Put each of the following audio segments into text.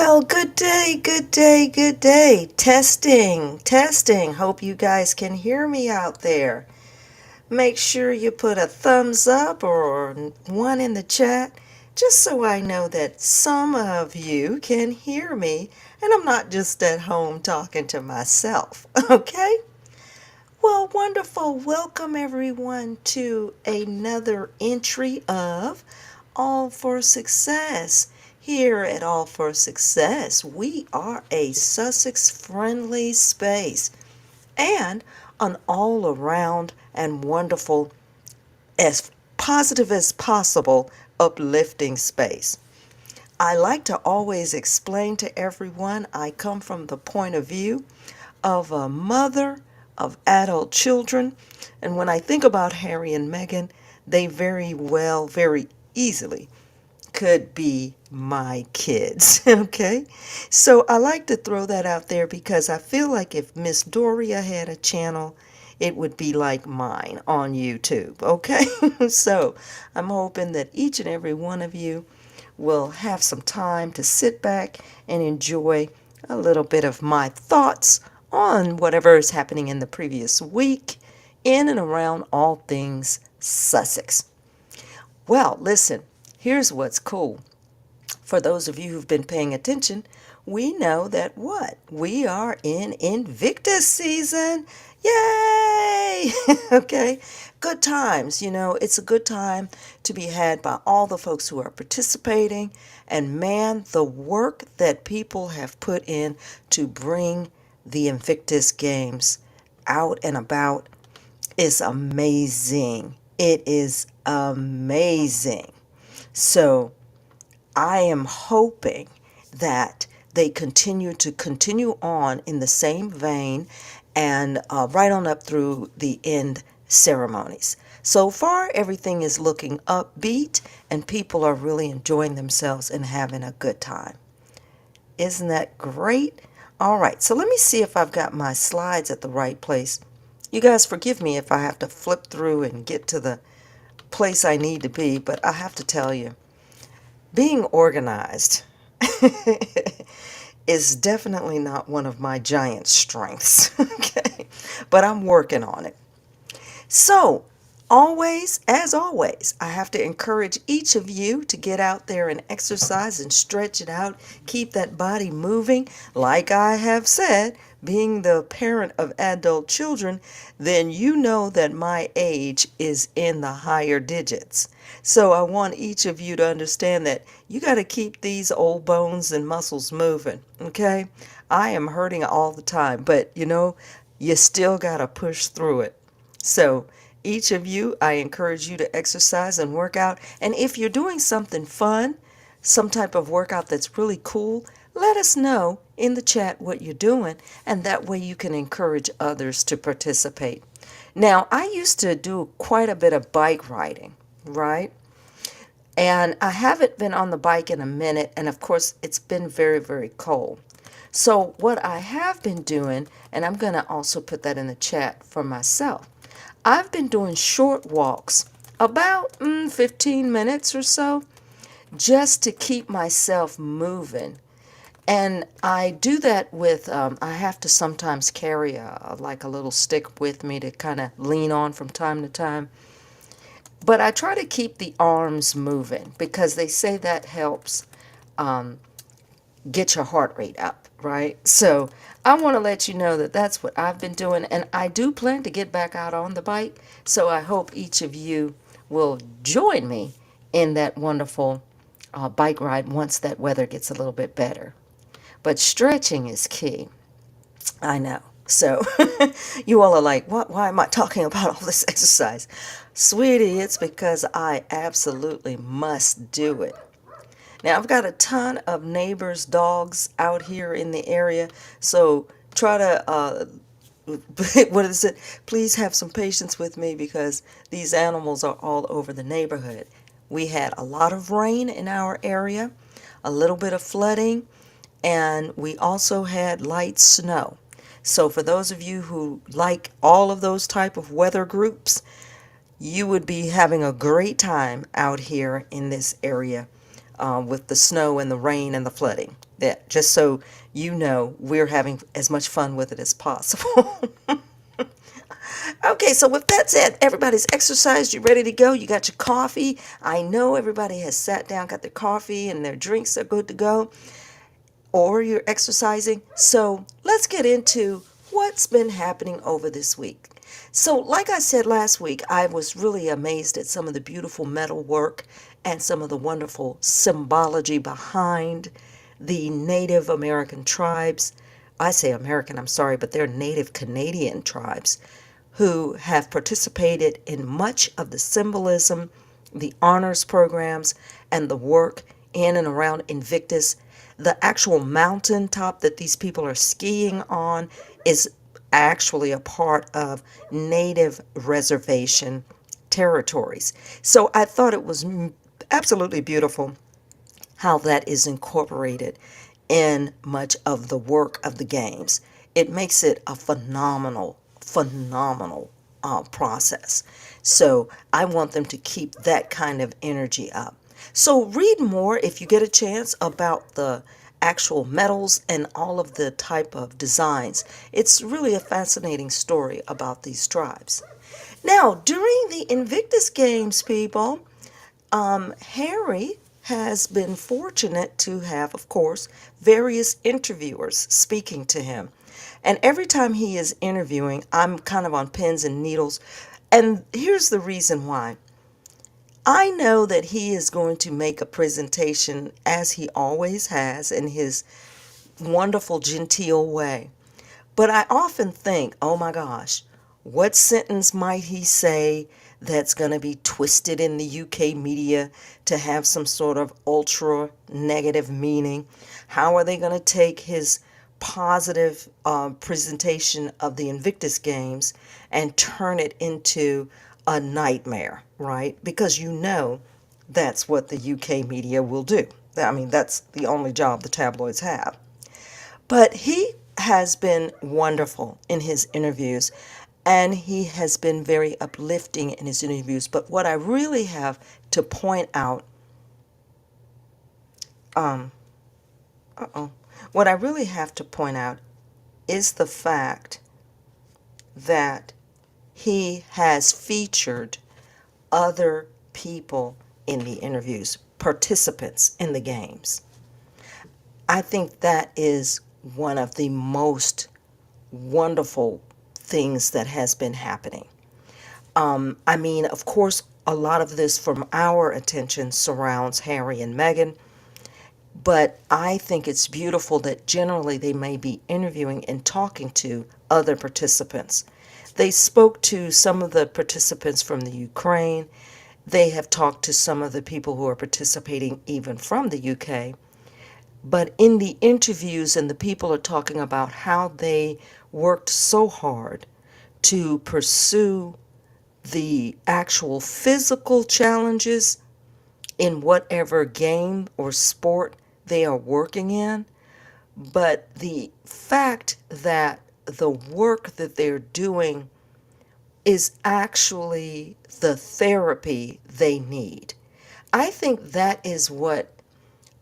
Well, good day, good day, good day. Testing, testing. Hope you guys can hear me out there. Make sure you put a thumbs up or one in the chat just so I know that some of you can hear me and I'm not just at home talking to myself, okay? Well, wonderful. Welcome everyone to another entry of All for Success. Here at All for Success, we are a Sussex friendly space and an all around and wonderful, as positive as possible, uplifting space. I like to always explain to everyone I come from the point of view of a mother of adult children. And when I think about Harry and Meghan, they very well, very easily could be my kids. Okay? So I like to throw that out there because I feel like if Miss Doria had a channel, it would be like mine on YouTube. Okay? So I'm hoping that each and every one of you will have some time to sit back and enjoy a little bit of my thoughts on whatever is happening in the previous week in and around all things Sussex. Well, listen, here's what's cool. For those of you who've been paying attention, we know that what? We are in Invictus season. Yay! Okay. Good times. It's a good time to be had by all the folks who are participating. And man, the work that people have put in to bring the Invictus Games out and about is amazing. It is amazing. So I am hoping that they continue on in the same vein and right on up through the end ceremonies. So far, everything is looking upbeat and people are really enjoying themselves and having a good time. Isn't that great? All right, so let me see if I've got my slides at the right place. You guys forgive me if I have to flip through and get to the place I need to be, but I have to tell you, being organized is definitely not one of my giant strengths, okay? But I'm working on it. So, as always, I have to encourage each of you to get out there and exercise and stretch it out, keep that body moving. Like I have said, being the parent of adult children, then you know that my age is in the higher digits. So I want each of you to understand that you got to keep these old bones and muscles moving, okay? I am hurting all the time, but you still got to push through it. So each of you, I encourage you to exercise and work out. And if you're doing something fun, some type of workout that's really cool, let us know in the chat what you're doing, and that way you can encourage others to participate. Now, I used to do quite a bit of bike riding, right? And I haven't been on the bike in a minute, and of course, it's been very, very cold. So what I have been doing, and I'm going to also put that in the chat for myself, I've been doing short walks, about 15 minutes or so, just to keep myself moving. And I do that with, I have to sometimes carry like a little stick with me to kind of lean on from time to time. But I try to keep the arms moving because they say that helps get your heart rate up, right? So I want to let you know that that's what I've been doing, and I do plan to get back out on the bike. So I hope each of you will join me in that wonderful bike ride once that weather gets a little bit better. But stretching is key. I know. So you all are like, what? Why am I talking about all this exercise? Sweetie, it's because I absolutely must do it. Now, I've got a ton of neighbors' dogs out here in the area, so try to, what is it? Please have some patience with me because these animals are all over the neighborhood. We had a lot of rain in our area, a little bit of flooding, and we also had light snow. So for those of you who like all of those type of weather groups, you would be having a great time out here in this area with the snow and the rain and the flooding. That just so you know, we're having as much fun with it as possible. Okay, so with that said, everybody's exercised, you're ready to go, you got your coffee. I know everybody has sat down, got their coffee, and their drinks are good to go, or you're exercising. So let's get into what's been happening over this week. So, like I said last week, I was really amazed at some of the beautiful metal work and some of the wonderful symbology behind the Native American tribes. I say American, I'm sorry, but they're Native Canadian tribes who have participated in much of the symbolism, the honors programs, and the work in and around Invictus. The actual mountaintop that these people are skiing on is actually a part of native reservation territories. So I thought it was absolutely beautiful how that is incorporated in much of the work of the games. It makes it a phenomenal process. So I want them to keep that kind of energy up. So read more if you get a chance about the actual metals and all of the type of designs. It's really a fascinating story about these tribes. Now, during the Invictus Games, people, Harry has been fortunate to have, of course, various interviewers speaking to him. And every time he is interviewing, I'm kind of on pins and needles. And here's the reason why. I know that he is going to make a presentation, as he always has, in his wonderful, genteel way. But I often think, oh my gosh, what sentence might he say that's going to be twisted in the UK media to have some sort of ultra negative meaning? How are they going to take his positive presentation of the Invictus Games and turn it into a nightmare, right? Because you know that's what the UK media will do. I mean, that's the only job the tabloids have. But he has been wonderful in his interviews, and he has been very uplifting in his interviews. But what I really have to point out, um, what I really have to point out is the fact that he has featured other people in the interviews, participants in the games. I think that is one of the most wonderful things that has been happening. I mean, of course, a lot of this from our attention surrounds Harry and Meghan, but I think it's beautiful that generally they may be interviewing and talking to other participants. They spoke to some of the participants from the Ukraine. They have talked to some of the people who are participating even from the UK. But in the interviews, and the people are talking about how they worked so hard to pursue the actual physical challenges in whatever game or sport they are working in. But the fact that the work that they're doing is actually the therapy they need. I think that is what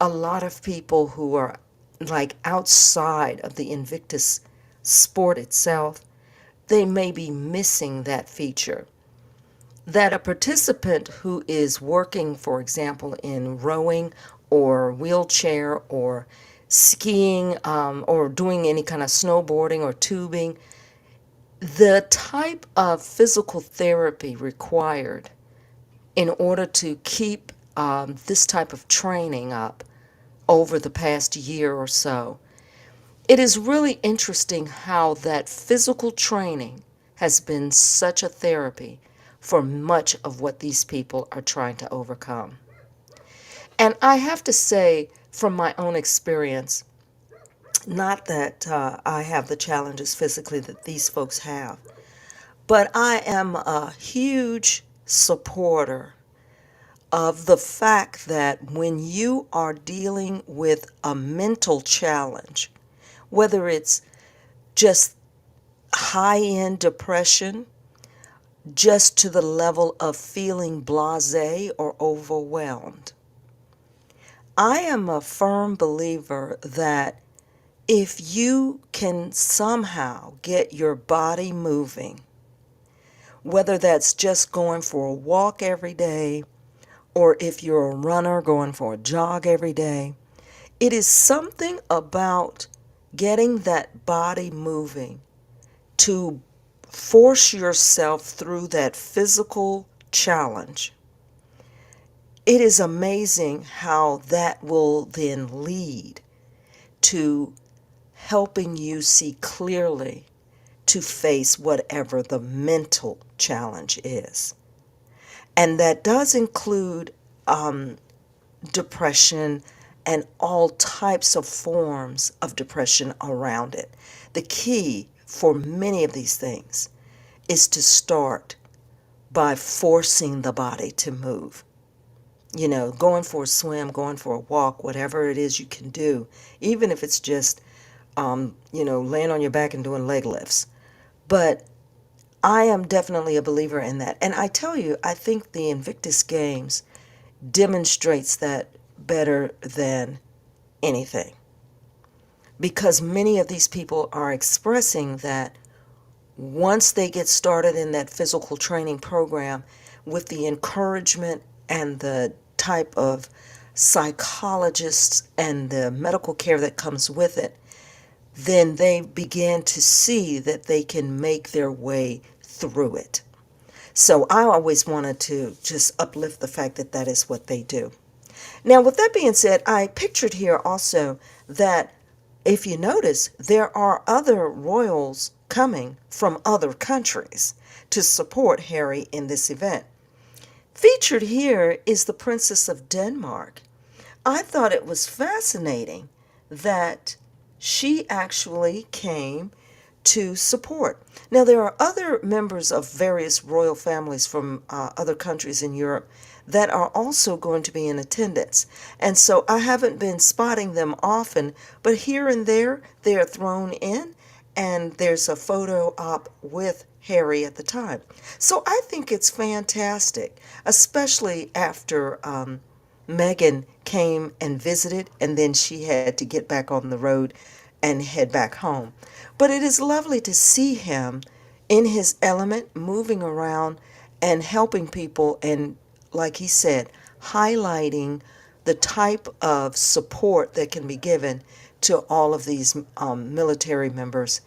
a lot of people who are like outside of the Invictus sport itself, they may be missing that feature. That a participant who is working, for example, in rowing or wheelchair or skiing or doing any kind of snowboarding or tubing, the type of physical therapy required in order to keep this type of training up over the past year or so. It is really interesting how that physical training has been such a therapy for much of what these people are trying to overcome. And I have to say, from my own experience, not that I have the challenges physically that these folks have, but I am a huge supporter of the fact that when you are dealing with a mental challenge, whether it's just high-end depression, just to the level of feeling blasé or overwhelmed, I am a firm believer that if you can somehow get your body moving, whether that's just going for a walk every day, or if you're a runner going for a jog every day, it is something about getting that body moving to force yourself through that physical challenge. It is amazing how that will then lead to helping you see clearly to face whatever the mental challenge is. And that does include depression and all types of forms of depression around it. The key for many of these things is to start by forcing the body to move. You know, going for a swim, going for a walk, whatever it is you can do, even if it's just, laying on your back and doing leg lifts. But I am definitely a believer in that. And I tell you, I think the Invictus Games demonstrates that better than anything. Because many of these people are expressing that once they get started in that physical training program with the encouragement and the type of psychologists and the medical care that comes with it, then they begin to see that they can make their way through it. So I always wanted to just uplift the fact that that is what they do. Now, with that being said, I pictured here also that if you notice, there are other royals coming from other countries to support Harry in this event. Featured here is the Princess of Denmark. I thought it was fascinating that she actually came to support. Now, there are other members of various royal families from other countries in Europe that are also going to be in attendance. And so I haven't been spotting them often, but here and there they are thrown in, and there's a photo op with Harry at the time. So I think it's fantastic, especially after Meghan came and visited, and then she had to get back on the road and head back home. But it is lovely to see him in his element, moving around and helping people, and like he said, highlighting the type of support that can be given to all of these military members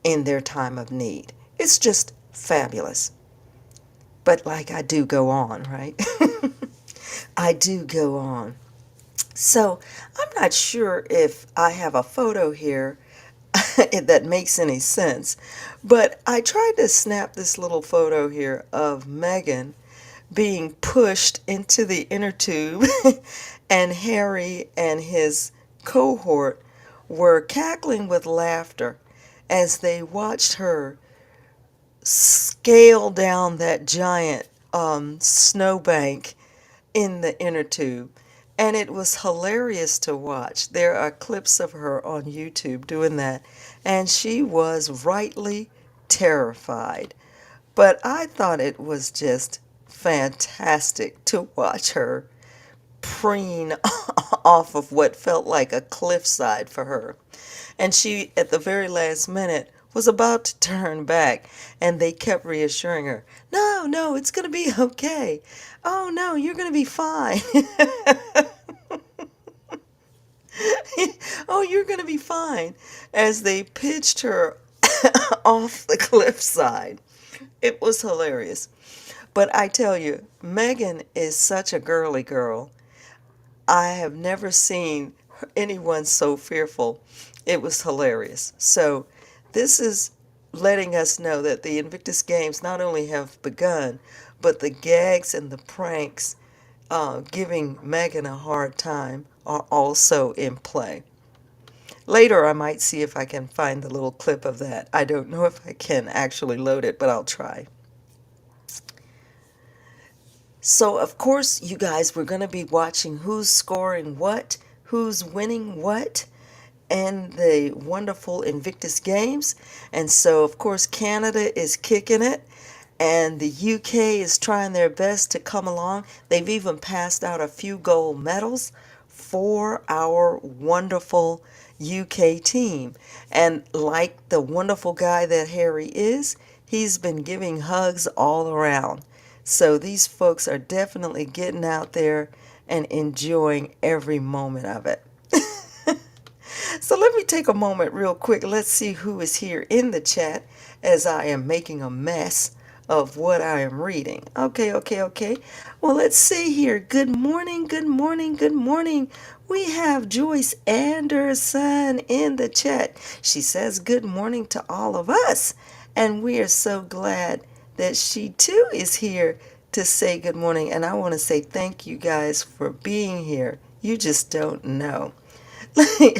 in their time of need. It's just fabulous. But like I do go on, right? I do go on. So I'm not sure if I have a photo here that makes any sense, but I tried to snap this little photo here of Meghan being pushed into the inner tube, and Harry and his cohort were cackling with laughter as they watched her scale down that giant snowbank in the inner tube. And it was hilarious to watch. There are clips of her on YouTube doing that, and she was rightly terrified. But I thought it was just fantastic to watch her preen off of what felt like a cliffside for her. And she, at the very last minute, was about to turn back, and they kept reassuring her, no, no, it's going to be okay. Oh, no, you're going to be fine. Oh, you're going to be fine. As they pitched her off the cliffside. It was hilarious. But I tell you, Megan is such a girly girl. I have never seen anyone so fearful. It was hilarious. So this is letting us know that the Invictus Games not only have begun, but the gags and the pranks giving Megan a hard time are also in play. Later, I might see if I can find the little clip of that. I don't know if I can actually load it, but I'll try. So, of course, you guys, we're going to be watching who's scoring what, who's winning what, and the wonderful Invictus Games. And so, of course, Canada is kicking it, and the UK is trying their best to come along. They've even passed out a few gold medals for our wonderful UK team. And like the wonderful guy that Harry is, he's been giving hugs all around. So these folks are definitely getting out there and enjoying every moment of it. So let me take a moment real quick. Let's see who is here in the chat as I am making a mess of what I am reading. Okay. Well, let's see here. Good morning, good morning, good morning. We have Joyce Anderson in the chat. She says good morning to all of us. And we are so glad that she too is here to say good morning. And I want to say thank you guys for being here. You just don't know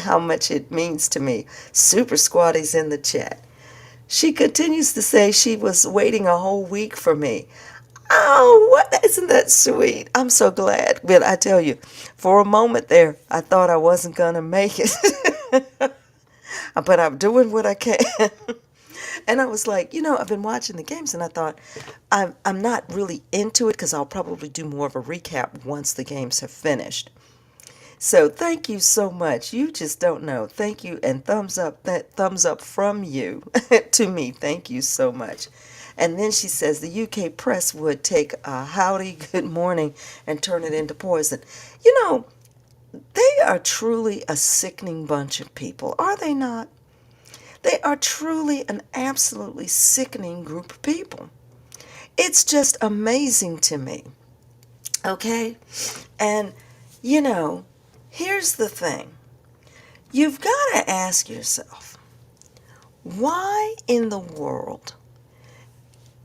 how much it means to me. Super Squatty's in the chat. She continues to say she was waiting a whole week for me. Oh, what? Isn't that sweet? I'm so glad. But I tell you, for a moment there, I thought I wasn't going to make it. But I'm doing what I can. And I was like, I've been watching the games and I thought, I'm not really into it because I'll probably do more of a recap once the games have finished. So thank you so much. You just don't know. Thank you, and thumbs up, that thumbs up from you to me. Thank you so much. And then she says the UK press would take a howdy good morning and turn it into poison. They are truly a sickening bunch of people, are they not? They are truly an absolutely sickening group of people. It's just amazing to me. Okay? And, here's the thing. You've got to ask yourself, why in the world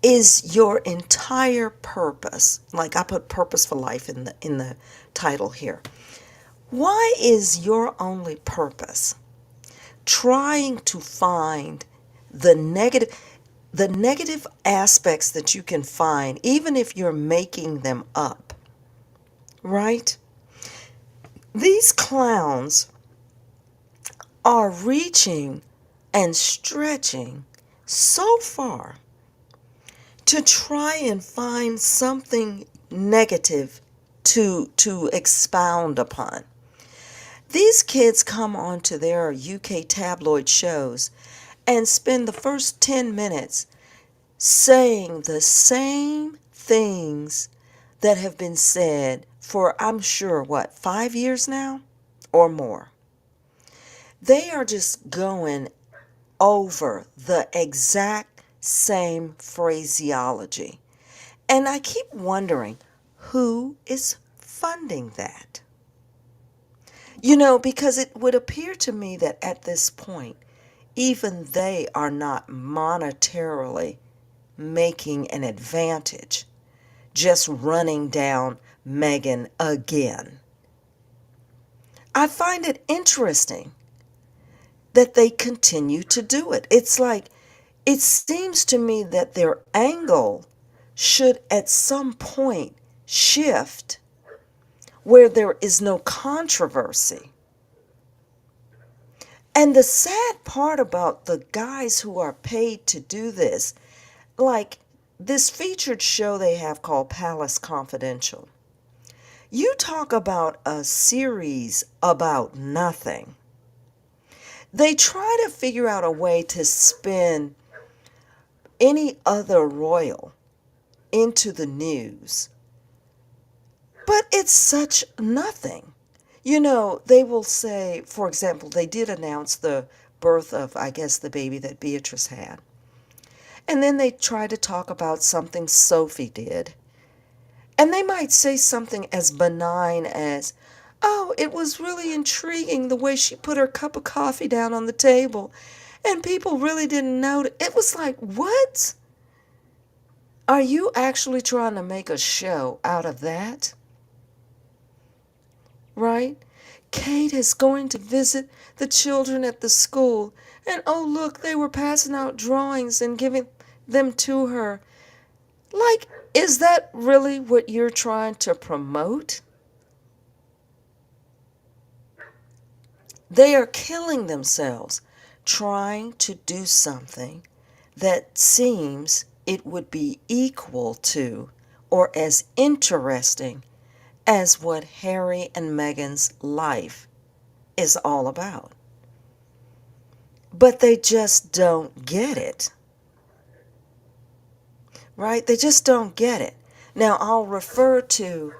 is your entire purpose, like I put purpose for life in the title here, why is your only purpose trying to find the negative aspects that you can find, even if you're making them up, right? These clowns are reaching and stretching so far to try and find something negative to expound upon. These kids come onto their UK tabloid shows and spend the first 10 minutes saying the same things that have been said for, I'm sure, 5 years now or more. They are just going over the exact same phraseology. And I keep wondering, who is funding that? Because it would appear to me that at this point, even they are not monetarily making an advantage just running down Meghan again. I find it interesting that they continue to do it. It's like, it seems to me that their angle should at some point shift where there is no controversy. And the sad part about the guys who are paid to do this, like this featured show they have called Palace Confidential, you talk about a series about nothing. They try to figure out a way to spin any other royal into the news, but it's such nothing. They will say, for example, they did announce the birth of, I guess, the baby that Beatrice had. And then they try to talk about something Sophie did. And they might say something as benign as, oh, it was really intriguing the way she put her cup of coffee down on the table. And people really didn't notice. It was like, what? Are you actually trying to make a show out of that? Right? Kate is going to visit the children at the school. And oh, look, they were passing out drawings and giving them to her. Like, is that really what you're trying to promote? They are killing themselves trying to do something that seems it would be equal to or as interesting as what Harry and Meghan's life is all about. But they just don't get it. Right? They just don't get it. Now, I'll refer to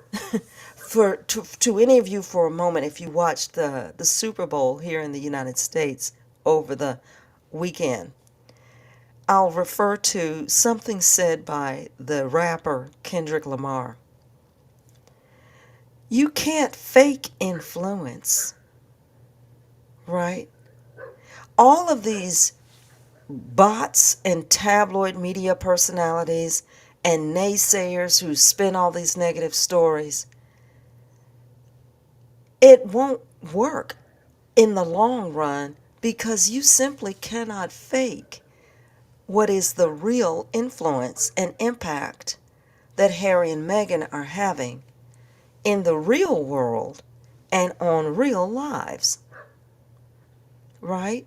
to any of you for a moment if you watched the Super Bowl here in the United States over the weekend. I'll refer to something said by the rapper Kendrick Lamar. You can't fake influence, right? All of these bots and tabloid media personalities and naysayers who spin all these negative stories, it won't work in the long run because you simply cannot fake what is the real influence and impact that Harry and Meghan are having in the real world and on real lives, right?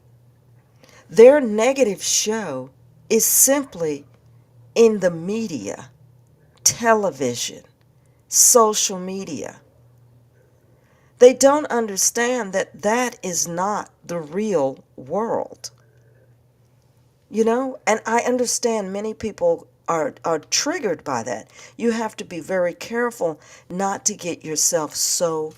Their negative show is simply in the media, television, social media. They don't understand that that is not the real world. And I understand many people are triggered by that. You have to be very careful not to get yourself so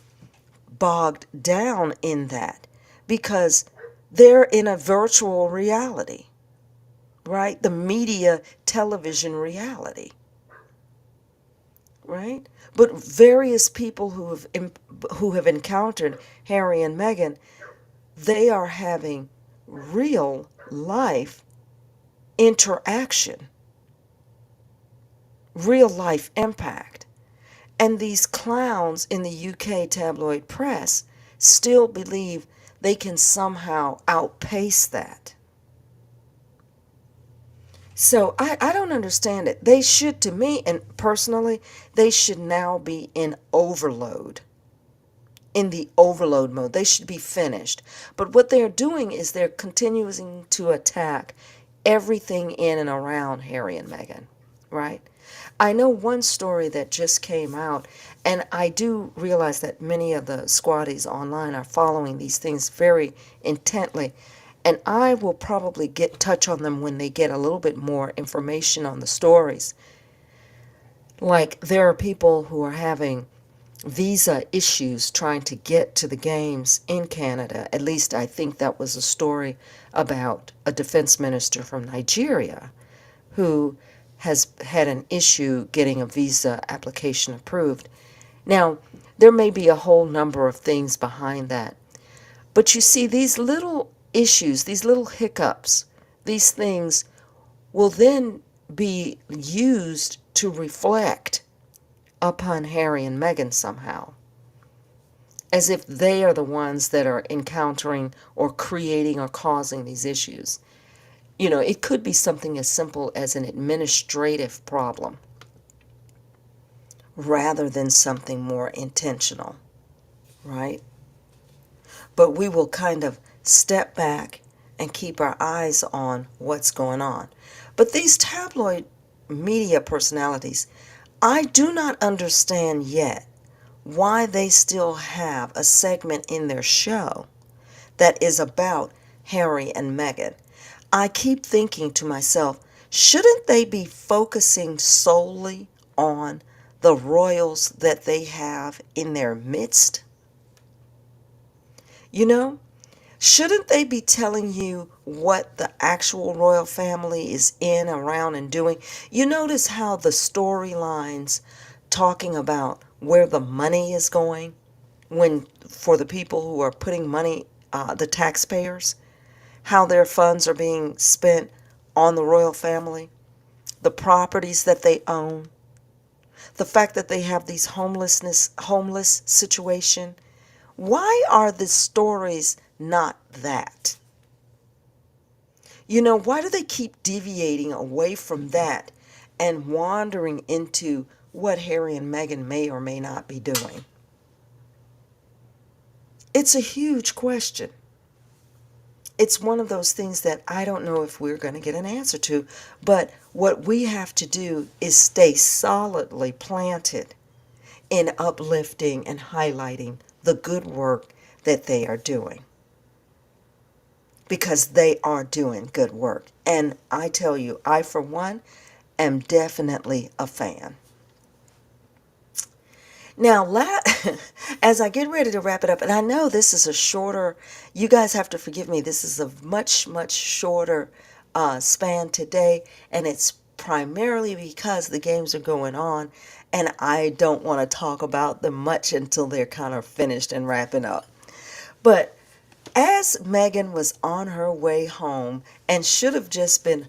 bogged down in that because they're in a virtual reality, right? The media television reality, right? But various people who have encountered Harry and Meghan, they are having real life interaction, real life impact. And these clowns in the UK tabloid press still believe they can somehow outpace that. So I don't understand it. They should, to me, and personally, they should now be in overload. In the overload mode. They should be finished. But what they're doing is they're continuing to attack everything in and around Harry and Meghan, right? I know one story that just came out, and I do realize that many of the squatties online are following these things very intently, and I will probably touch on them when they get a little bit more information on the stories. Like there are people who are having visa issues trying to get to the games in Canada. At least I think that was a story about a defense minister from Nigeria who has had an issue getting a visa application approved. Now, there may be a whole number of things behind that. But you see, these little issues, these little hiccups, these things will then be used to reflect upon Harry and Meghan somehow, as if they are the ones that are encountering or creating or causing these issues. It could be something as simple as an administrative problem rather than something more intentional, right? But we will kind of step back and keep our eyes on what's going on. But these tabloid media personalities, I do not understand yet why they still have a segment in their show that is about Harry and Meghan. I keep thinking to myself, shouldn't they be focusing solely on the royals that they have in their midst? Shouldn't they be telling you what the actual royal family is in, around, and doing? You notice how the storylines talking about where the money is going for the people who are putting money, the taxpayers, how their funds are being spent on the royal family, the properties that they own, the fact that they have these homeless situation. Why are the stories not that? Why do they keep deviating away from that and wandering into what Harry and Meghan may or may not be doing? It's a huge question. It's one of those things that I don't know if we're going to get an answer to, but what we have to do is stay solidly planted in uplifting and highlighting the good work that they are doing, because they are doing good work. And I tell you, I, for one, am definitely a fan. Now, as I get ready to wrap it up, and I know this is a shorter, you guys have to forgive me, this is a much, much shorter span today, and it's primarily because the games are going on, and I don't want to talk about them much until they're kind of finished and wrapping up. But as Megan was on her way home and should have just been,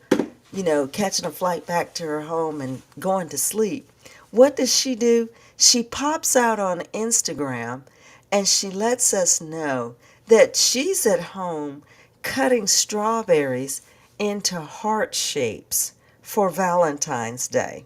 catching a flight back to her home and going to sleep, what does she do? She pops out on Instagram and she lets us know that she's at home cutting strawberries into heart shapes for Valentine's Day.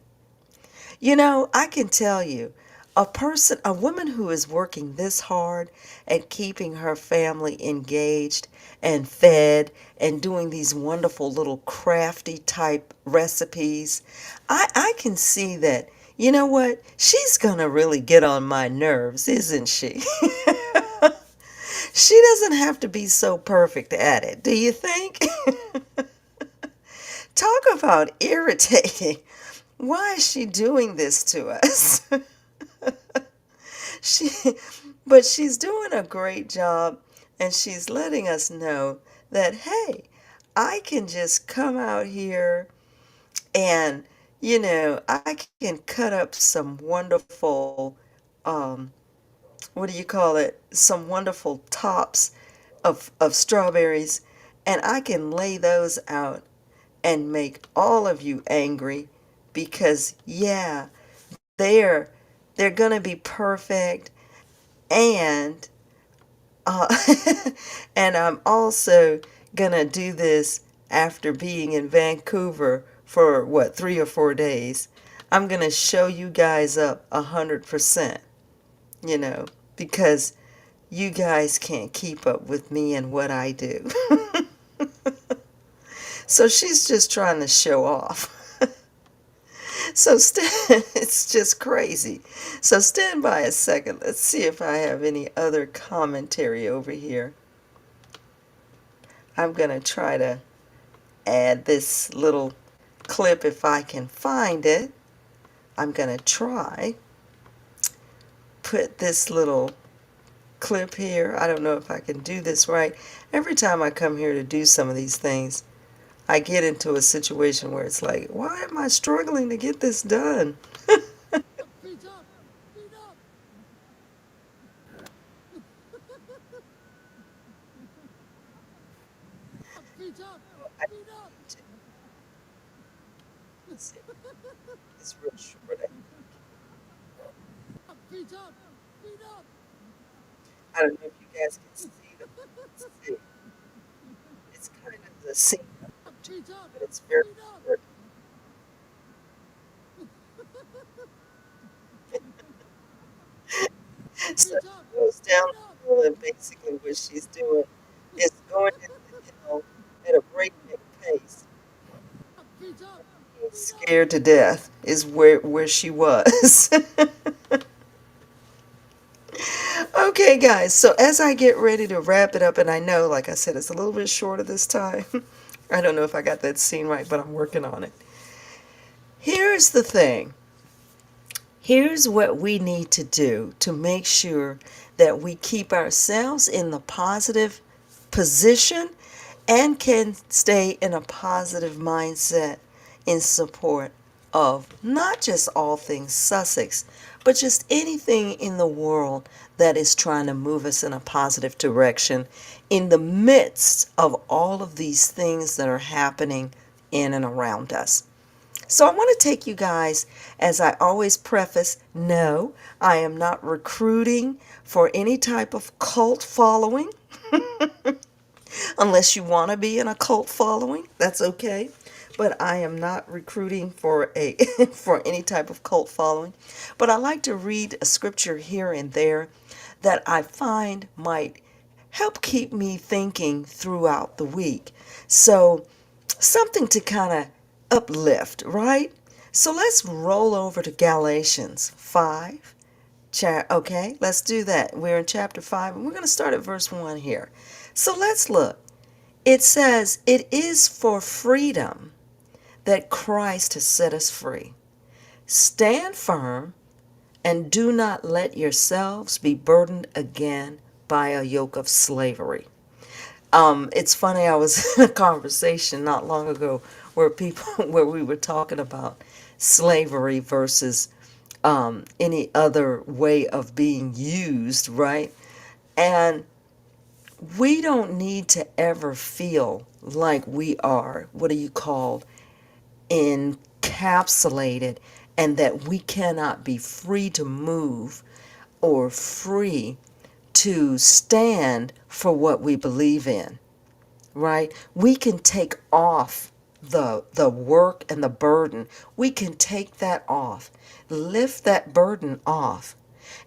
I can tell you, a woman who is working this hard at keeping her family engaged and fed and doing these wonderful little crafty type recipes, I can see that, you know what, she's gonna really get on my nerves, isn't she? She doesn't have to be so perfect at it, do you think? Talk about irritating. Why is she doing this to us? she but she's doing a great job, and she's letting us know that, hey, I can just come out here and I can cut up some wonderful what do you call it, some wonderful tops of strawberries, and I can lay those out and make all of you angry, because yeah, they're they're gonna be perfect. And uh, and I'm also gonna do this after being in Vancouver for what, 3 or 4 days. I'm gonna show you guys up 100%, you know, because you guys can't keep up with me and what I do. So she's just trying to show off. So it's just crazy. So stand by a second. Let's see if I have any other commentary over here. I'm going to try to add this little clip if I can find it. I'm going to try put this little clip here. I don't know if I can do this right. Every time I come here to do some of these things, I get into a situation where it's like, why am I struggling to get this done? I need to, let's see, it's real short. I don't know if you guys can see the, see, it's kind of the same, but it's very short. So she goes down the hill, and basically what she's doing is going down the hill at a breakneck pace. Being scared to death is where she was. Okay, guys, so as I get ready to wrap it up, and I know, like I said, it's a little bit shorter this time. I don't know if I got that scene right, but I'm working on it. Here's the thing. Here's what we need to do to make sure that we keep ourselves in the positive position and can stay in a positive mindset in support of not just all things Sussex, but just anything in the world that is trying to move us in a positive direction in the midst of all of these things that are happening in and around us. So I want to take you guys, as I always preface, no, I am not recruiting for any type of cult following. Unless you want to be in a cult following, that's okay. But I am not recruiting for a for any type of cult following. But I like to read a scripture here and there that I find might help keep me thinking throughout the week. So something to kind of uplift, right? So let's roll over to Galatians 5 Okay, let's do that. We're in chapter 5, and we're going to start at verse 1 here. So let's look. It says, "It is for freedom that Christ has set us free. Stand firm and do not let yourselves be burdened again by a yoke of slavery." It's funny, I was in a conversation not long ago where we were talking about slavery versus any other way of being used, right? And we don't need to ever feel like we are, what do you call, encapsulated, and that we cannot be free to move or free to stand for what we believe in, right? We can take off the work and the burden. We can take that off, lift that burden off,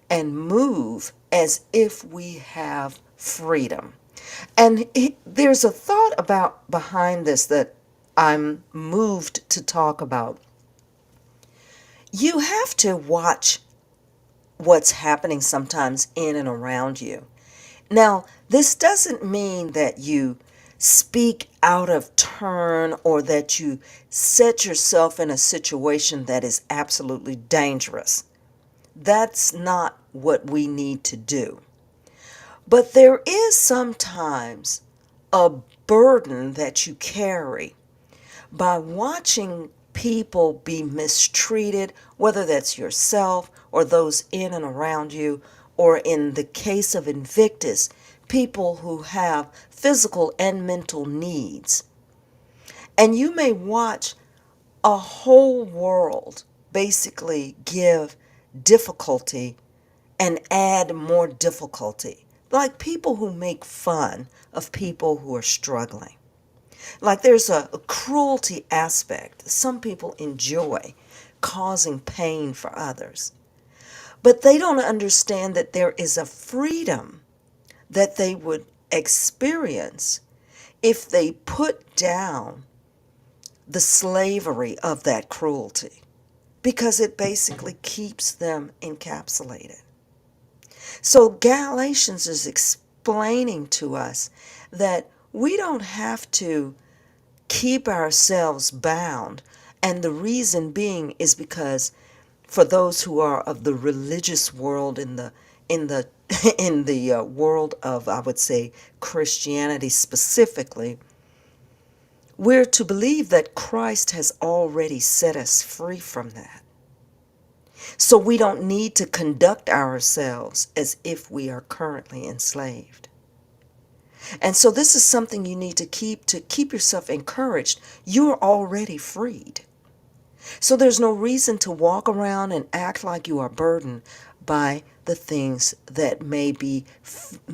and move as if we have freedom. And there's a thought about behind this that I'm moved to talk about. You have to watch what's happening sometimes in and around you. Now, this doesn't mean that you speak out of turn or that you set yourself in a situation that is absolutely dangerous. That's not what we need to do. But there is sometimes a burden that you carry by watching people be mistreated, whether that's yourself or those in and around you, or in the case of Invictus, people who have physical and mental needs. And you may watch a whole world basically give difficulty and add more difficulty, like people who make fun of people who are struggling. Like there's a cruelty aspect. Some people enjoy causing pain for others. But they don't understand that there is a freedom that they would experience if they put down the slavery of that cruelty, because it basically keeps them encapsulated. So Galatians is explaining to us that we don't have to keep ourselves bound. And the reason being is because for those who are of the religious world, in the in the world of, I would say, Christianity specifically, we're to believe that Christ has already set us free from that. So we don't need to conduct ourselves as if we are currently enslaved. And so this is something you need to keep yourself encouraged. You're already freed. So there's no reason to walk around and act like you are burdened by the things that may be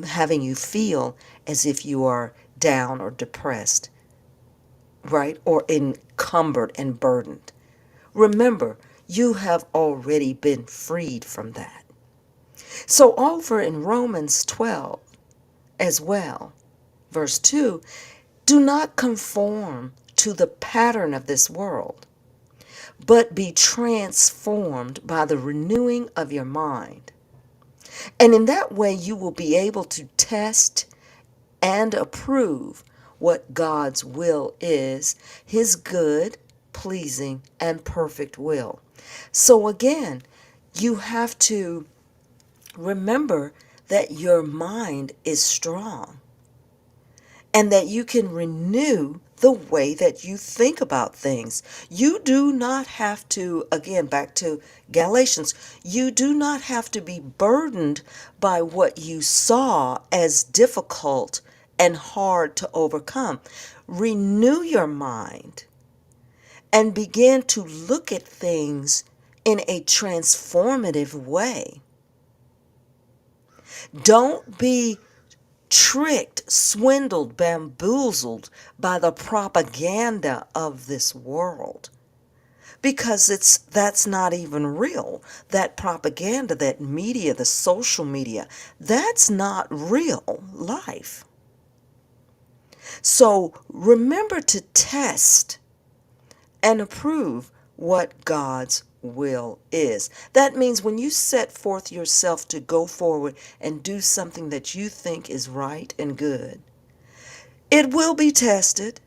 having you feel as if you are down or depressed, right? Or encumbered and burdened. Remember, you have already been freed from that. So over in Romans 12 as well, verse 2, "Do not conform to the pattern of this world, but be transformed by the renewing of your mind. And in that way you will be able to test and approve what God's will is, his good, pleasing, and perfect will." So again, you have to remember that your mind is strong and that you can renew the way that you think about things. You do not have to, again, back to Galatians, you do not have to be burdened by what you saw as difficult and hard to overcome. Renew your mind and begin to look at things in a transformative way. Don't be tricked, swindled, bamboozled by the propaganda of this world, because that's not even real. That propaganda, that media, the social media, that's not real life. So remember to test and approve what God's will is. That means when you set forth yourself to go forward and do something that you think is right and good, it will be tested,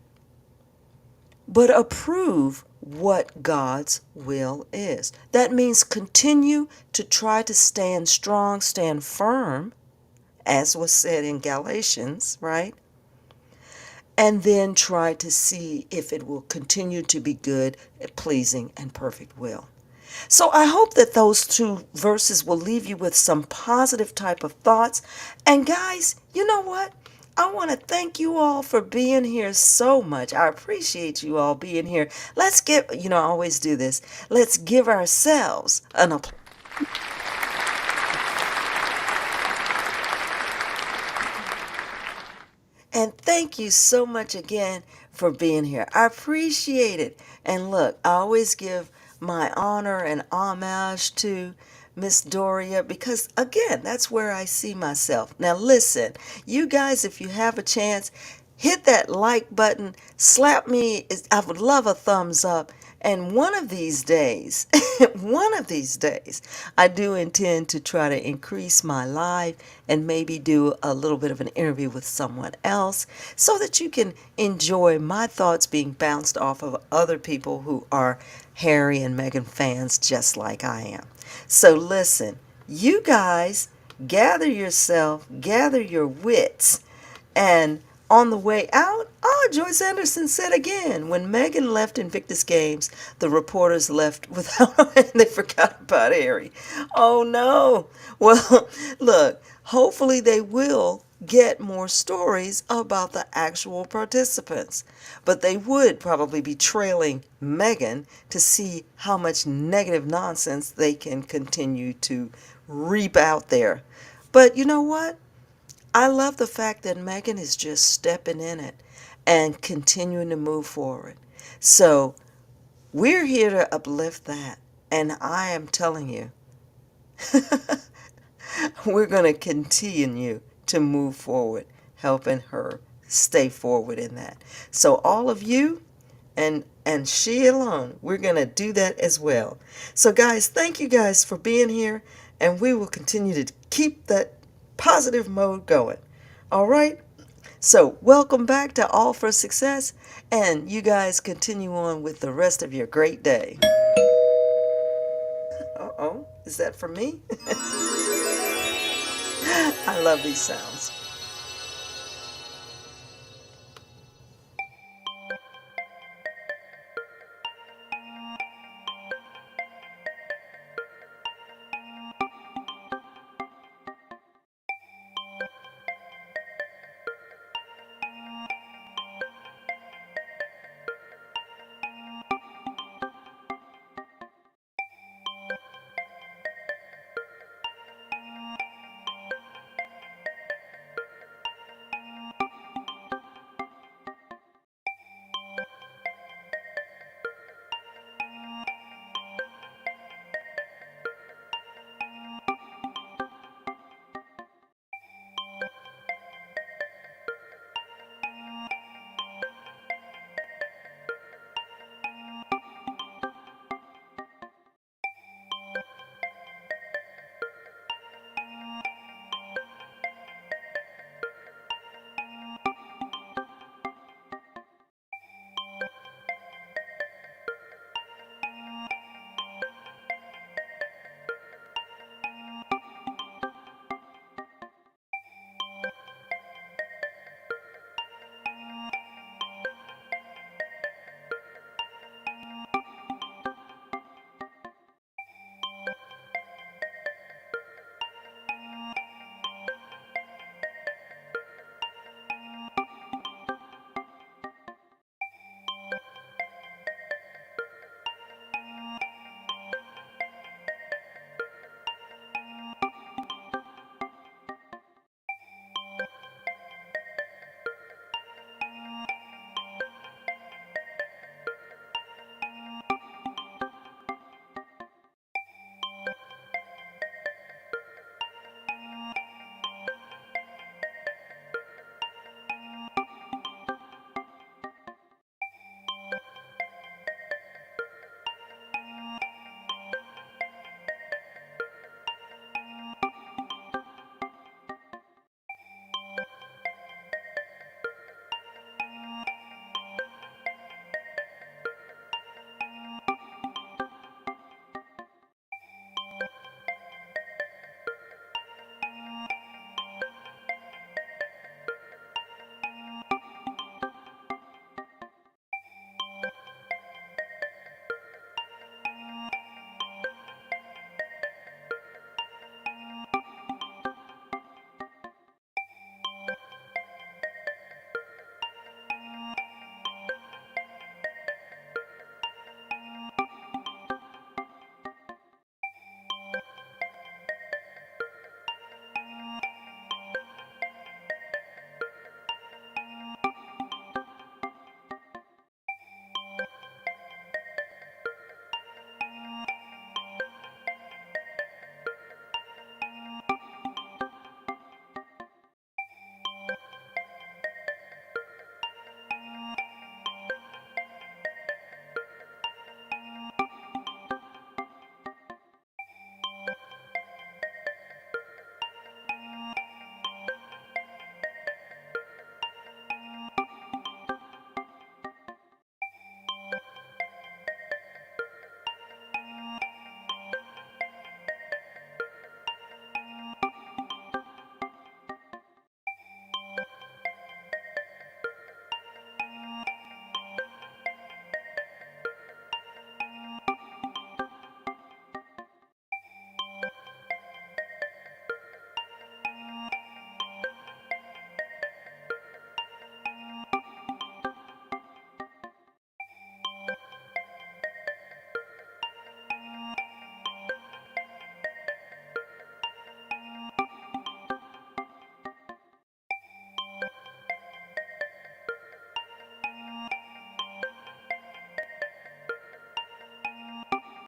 but approve what God's will is. That means continue to try to stand strong, stand firm, as was said in Galatians, right? And then try to see if it will continue to be good, pleasing, and perfect will. So I hope that those two verses will leave you with some positive type of thoughts. And guys, you know what? I want to thank you all for being here so much. I appreciate you all being here. Let's give, I always do this. Let's give ourselves an applause. And thank you so much again for being here. I appreciate it. And look, I always give my honor and homage to Miss Doria because, again, that's where I see myself. Now, listen, you guys, if you have a chance, hit that like button, slap me. I would love a thumbs up. And one of these days, I do intend to try to increase my live and maybe do a little bit of an interview with someone else so that you can enjoy my thoughts being bounced off of other people who are Harry and Meghan fans just like I am. So listen, you guys, gather yourself, gather your wits, and on the way out, Joyce Anderson said again, when Meghan left Invictus Games, the reporters left without, and they forgot about Harry. Oh no. Well, look, hopefully they will get more stories about the actual participants. But they would probably be trailing Meghan to see how much negative nonsense they can continue to reap out there. But you know what? I love the fact that Meghan is just stepping in it and continuing to move forward. So we're here to uplift that. And I am telling you, we're going to continue to move forward, helping her stay forward in that. So all of you and she alone, we're going to do that as well. So guys, thank you guys for being here, and we will continue to keep that positive mode going. All right? So welcome back to All for Success, and you guys continue on with the rest of your great day. Uh-oh, is that for me? I love these sounds.